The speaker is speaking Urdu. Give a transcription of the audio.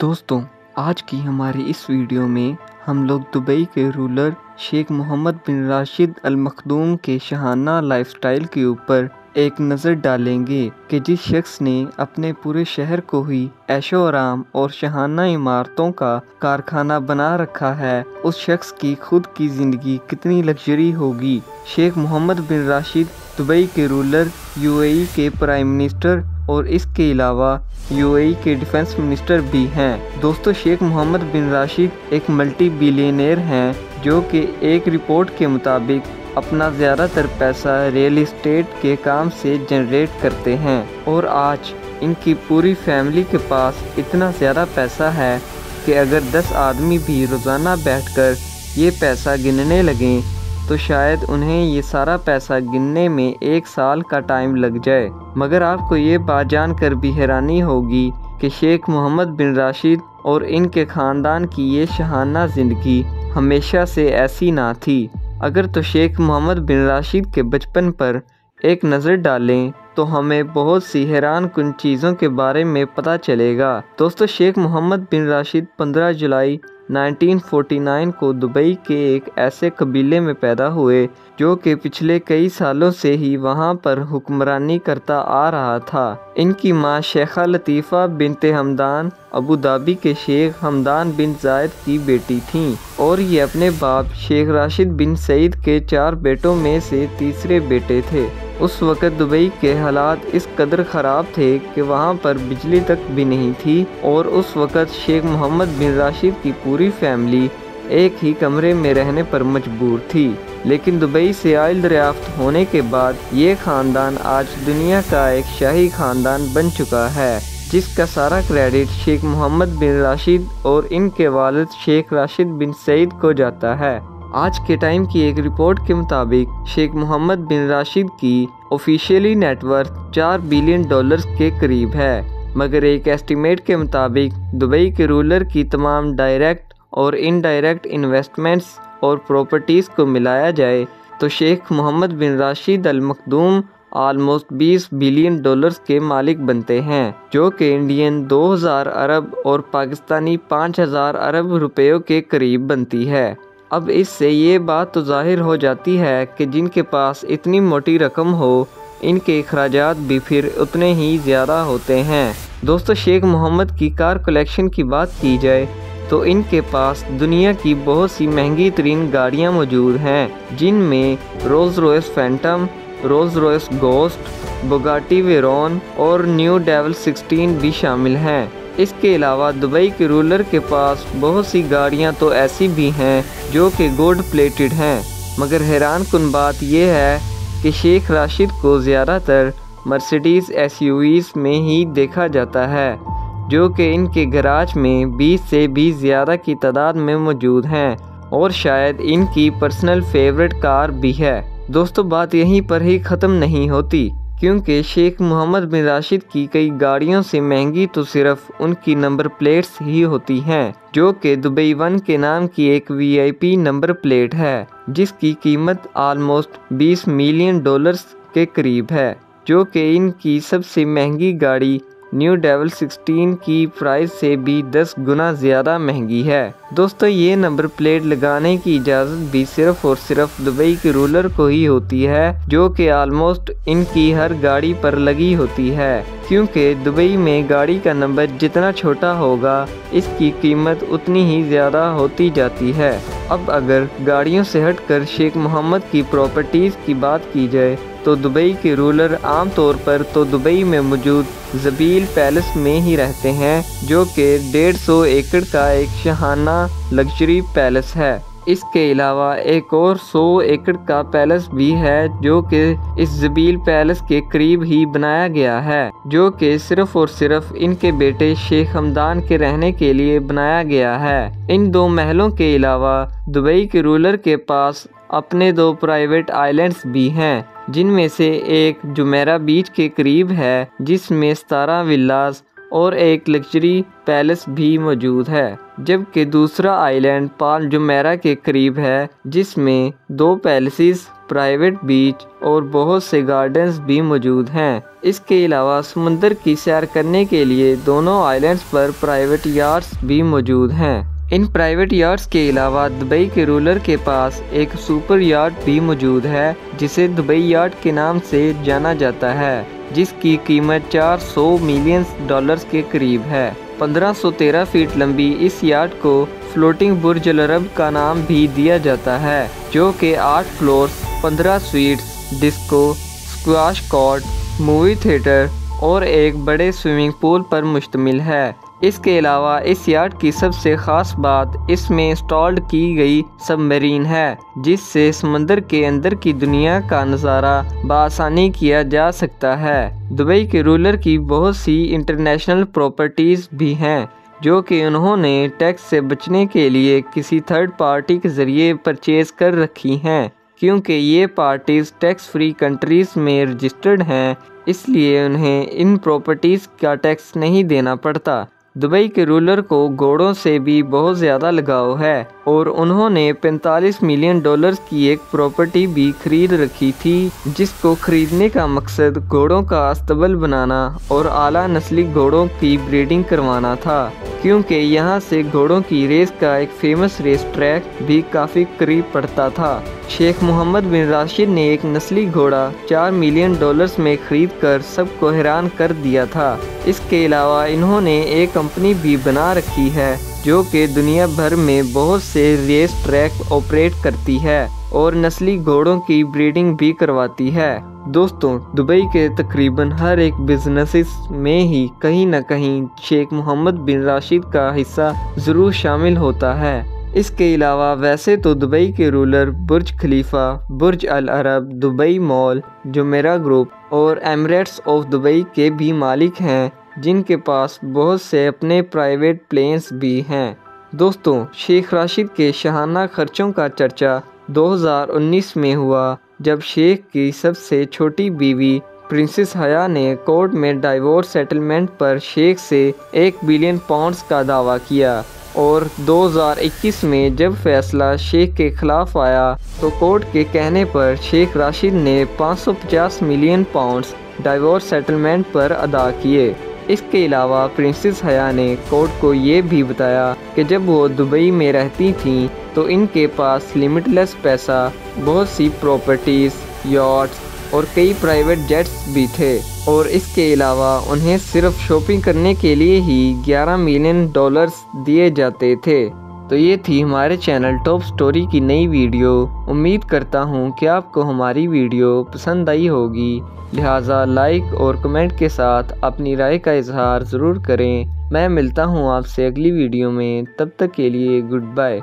دوستوں، آج کی ہماری اس ویڈیو میں ہم لوگ دبئی کے رولر شیخ محمد بن راشد ال مخدوم کے شاہانہ لائف سٹائل کے اوپر ایک نظر ڈالیں گے کہ جس شخص نے اپنے پورے شہر کو ہی عیش و آرام اور شاہانہ عمارتوں کا کارخانہ بنا رکھا ہے، اس شخص کی خود کی زندگی کتنی لگژری ہوگی۔ شیخ محمد بن راشد دبئی کے رولر، UAE کے پرائم منسٹر اور اس کے علاوہ UAE کے ڈیفنس منسٹر بھی ہیں۔ دوستو، شیخ محمد بن راشد ایک ملٹی بیلینئر ہیں جو کہ ایک رپورٹ کے مطابق اپنا زیادہ تر پیسہ ریئل اسٹیٹ کے کام سے جنریٹ کرتے ہیں، اور آج ان کی پوری فیملی کے پاس اتنا زیادہ پیسہ ہے کہ اگر 10 آدمی بھی روزانہ بیٹھ کر یہ پیسہ گننے لگیں تو شاید انہیں یہ سارا پیسہ گننے میں 1 سال کا ٹائم لگ جائے۔ مگر آپ کو یہ بات جان کر بھی حیرانی ہوگی کہ شیخ محمد بن راشد اور ان کے خاندان کی یہ شاہانہ زندگی ہمیشہ سے ایسی نہ تھی۔ اگر تو شیخ محمد بن راشد کے بچپن پر ایک نظر ڈالیں تو ہمیں بہت سی حیران کن چیزوں کے بارے میں پتہ چلے گا۔ دوستو، شیخ محمد بن راشد 15 جولائی 1949 کو دبئی کے ایک ایسے قبیلے میں پیدا ہوئے جو کہ پچھلے کئی سالوں سے ہی وہاں پر حکمرانی کرتا آ رہا تھا۔ ان کی ماں شیخہ لطیفہ بنت حمدان ابوظہبی کے شیخ حمدان بن زاید کی بیٹی تھیں، اور یہ اپنے باپ شیخ راشد بن سعید کے 4 بیٹوں میں سے تیسرے بیٹے تھے۔ اس وقت دبئی کے حالات اس قدر خراب تھے کہ وہاں پر بجلی تک بھی نہیں تھی، اور اس وقت شیخ محمد بن راشد کی پوری فیملی ایک ہی کمرے میں رہنے پر مجبور تھی۔ لیکن دبئی سے آئل دریافت ہونے کے بعد یہ خاندان آج دنیا کا ایک شاہی خاندان بن چکا ہے، جس کا سارا کریڈٹ شیخ محمد بن راشد اور ان کے والد شیخ راشد بن سعید کو جاتا ہے۔ آج کے ٹائم کی ایک رپورٹ کے مطابق شیخ محمد بن راشد کی آفیشیلی نیٹ ورتھ $4 بلین کے قریب ہے، مگر ایک ایسٹیمیٹ کے مطابق دبئی کے رولر کی تمام ڈائریکٹ اور انڈائریکٹ انویسٹمنٹس اور پراپرٹیز کو ملایا جائے تو شیخ محمد بن راشد ال مخدوم آلموسٹ $20 بلین کے مالک بنتے ہیں، جو کہ انڈین 2000 ارب اور پاکستانی 5000 ارب روپیوں کے قریب بنتی ہے۔ اب اس سے یہ بات تو ظاہر ہو جاتی ہے کہ جن کے پاس اتنی موٹی رقم ہو، ان کے اخراجات بھی پھر اتنے ہی زیادہ ہوتے ہیں۔ دوستو، شیخ محمد کی کار کلیکشن کی بات کی جائے تو ان کے پاس دنیا کی بہت سی مہنگی ترین گاڑیاں موجود ہیں، جن میں Rolls Royce Phantom, Rolls Royce Ghost, Bugatti Veyron اور نیو ڈیول 16 بھی شامل ہیں۔ اس کے علاوہ دبئی کے رولر کے پاس بہت سی گاڑیاں تو ایسی بھی ہیں جو کہ گولڈ پلیٹڈ ہیں، مگر حیران کن بات یہ ہے کہ شیخ راشد کو زیادہ تر مرسیڈیز SUVs میں ہی دیکھا جاتا ہے، جو کہ ان کے گراج میں 20 سے بھی زیادہ کی تعداد میں موجود ہیں، اور شاید ان کی پرسنل فیورٹ کار بھی ہے۔ دوستو، بات یہیں پر ہی ختم نہیں ہوتی، کیونکہ شیخ محمد بن راشد کی کئی گاڑیوں سے مہنگی تو صرف ان کی نمبر پلیٹس ہی ہوتی ہیں، جو کہ دبئی 1 کے نام کی ایک VIP نمبر پلیٹ ہے، جس کی قیمت آلموسٹ $20 ملین کے قریب ہے، جو کہ ان کی سب سے مہنگی گاڑی نیو ڈیول 16 کی پرائس سے بھی 10 گنا زیادہ مہنگی ہے۔ دوستو، یہ نمبر پلیٹ لگانے کی اجازت بھی صرف اور صرف دبئی کے رولر کو ہی ہوتی ہے، جو کہ آلموسٹ ان کی ہر گاڑی پر لگی ہوتی ہے، کیونکہ دبئی میں گاڑی کا نمبر جتنا چھوٹا ہوگا اس کی قیمت اتنی ہی زیادہ ہوتی جاتی ہے۔ اب اگر گاڑیوں سے ہٹ کر شیخ محمد کی پراپرٹیز کی بات کی جائے تو دبئی کے رولر عام طور پر تو دبئی میں موجود زبیل پیلس میں ہی رہتے ہیں، جو کہ 150 ایکڑ کا ایک شاہانہ لگژری پیلس ہے۔ اس کے علاوہ ایک اور 100 ایکڑ کا پیلس بھی ہے جو کہ اس زبیل پیلس کے قریب ہی بنایا گیا ہے، جو کہ صرف اور صرف ان کے بیٹے شیخ حمدان کے رہنے کے لیے بنایا گیا ہے۔ ان 2 محلوں کے علاوہ دبئی کے رولر کے پاس اپنے 2 پرائیویٹ آئلینڈز بھی ہیں، جن میں سے ایک جمیرہ بیچ کے قریب ہے، جس میں 17 ولاز اور ایک لگژری پیلس بھی موجود ہے، جبکہ دوسرا آئی لینڈ پال جمیرہ کے قریب ہے، جس میں 2 پیلسز، پرائیویٹ بیچ اور بہت سے گارڈنز بھی موجود ہیں۔ اس کے علاوہ سمندر کی سیر کرنے کے لیے دونوں آئلینڈز پر پرائیویٹ یاٹس بھی موجود ہیں۔ ان پرائیویٹ یاٹس کے علاوہ دبئی کے رولر کے پاس ایک سپر یاٹ بھی موجود ہے جسے دبئی یاٹ کے نام سے جانا جاتا ہے، جس کی قیمت 400 ملین ڈالرز کے قریب ہے۔ 1513 فیٹ لمبی اس یاٹ کو فلوٹنگ برج العرب کا نام بھی دیا جاتا ہے، جو کہ 8 floors, 15 suites, disco, squash court, movie theatre اور ایک بڑے سوئمنگ پول پر مشتمل ہے۔ اس کے علاوہ اس یاٹ کی سب سے خاص بات اس میں انسٹالڈ کی گئی سب میرین ہے، جس سے سمندر کے اندر کی دنیا کا نظارہ بآسانی کیا جا سکتا ہے۔ دبئی کے رولر کی بہت سی انٹرنیشنل پراپرٹیز بھی ہیں جو کہ انہوں نے ٹیکس سے بچنے کے لیے کسی تھرڈ پارٹی کے ذریعے پرچیز کر رکھی ہیں۔ کیونکہ یہ پارٹیز ٹیکس فری کنٹریز میں رجسٹرڈ ہیں، اس لیے انہیں ان پراپرٹیز کا ٹیکس نہیں دینا پڑتا۔ دبئی کے رولر کو گھوڑوں سے بھی بہت زیادہ لگاؤ ہے اور انہوں نے 45 ملین ڈالرز کی ایک پراپرٹی بھی خرید رکھی تھی، جس کو خریدنے کا مقصد گھوڑوں کا استبل بنانا اور اعلیٰ نسلی گھوڑوں کی بریڈنگ کروانا تھا، کیونکہ یہاں سے گھوڑوں کی ریس کا ایک فیمس ریس ٹریک بھی کافی قریب پڑتا تھا۔ شیخ محمد بن راشد نے ایک نسلی گھوڑا 4 ملین ڈالرز میں خرید کر سب کو حیران کر دیا تھا۔ اس کے علاوہ انہوں نے ایک کمپنی بھی بنا رکھی ہے جو کہ دنیا بھر میں بہت سے ریس ٹریک آپریٹ کرتی ہے اور نسلی گھوڑوں کی بریڈنگ بھی کرواتی ہے۔ دوستوں، دبئی کے تقریباً ہر ایک بزنس میں ہی کہیں نہ کہیں شیخ محمد بن راشد کا حصہ ضرور شامل ہوتا ہے۔ اس کے علاوہ ویسے تو دبئی کے رولر برج خلیفہ، برج العرب، دبئی مال، جمیرہ گروپ اور ایمریٹس آف دبئی کے بھی مالک ہیں، جن کے پاس بہت سے اپنے پرائیویٹ پلینز بھی ہیں۔ دوستوں، شیخ راشد کے شاہانہ خرچوں کا چرچا 2019 میں ہوا جب شیخ کی سب سے چھوٹی بیوی پرنسس حیا نے کورٹ میں ڈائیورس سیٹلمنٹ پر شیخ سے 1 بلین پاؤنڈز کا دعویٰ کیا، اور 2021 میں جب فیصلہ شیخ کے خلاف آیا تو کورٹ کے کہنے پر شیخ راشد نے 550 ملین پاؤنڈز ڈائیورس سیٹلمنٹ پر ادا کیے۔ اس کے علاوہ پرنسس حیا نے کورٹ کو یہ بھی بتایا کہ جب وہ دبئی میں رہتی تھیں تو ان کے پاس لمٹ لیس پیسہ، بہت سی پراپرٹیز، یاٹس اور کئی پرائیویٹ جیٹس بھی تھے، اور اس کے علاوہ انہیں صرف شاپنگ کرنے کے لیے ہی 11 ملین ڈالرز دیے جاتے تھے۔ تو یہ تھی ہمارے چینل ٹاپ سٹوری کی نئی ویڈیو۔ امید کرتا ہوں کہ آپ کو ہماری ویڈیو پسند آئی ہوگی، لہٰذا لائک اور کمنٹ کے ساتھ اپنی رائے کا اظہار ضرور کریں۔ میں ملتا ہوں آپ سے اگلی ویڈیو میں، تب تک کے لیے گڈ بائے۔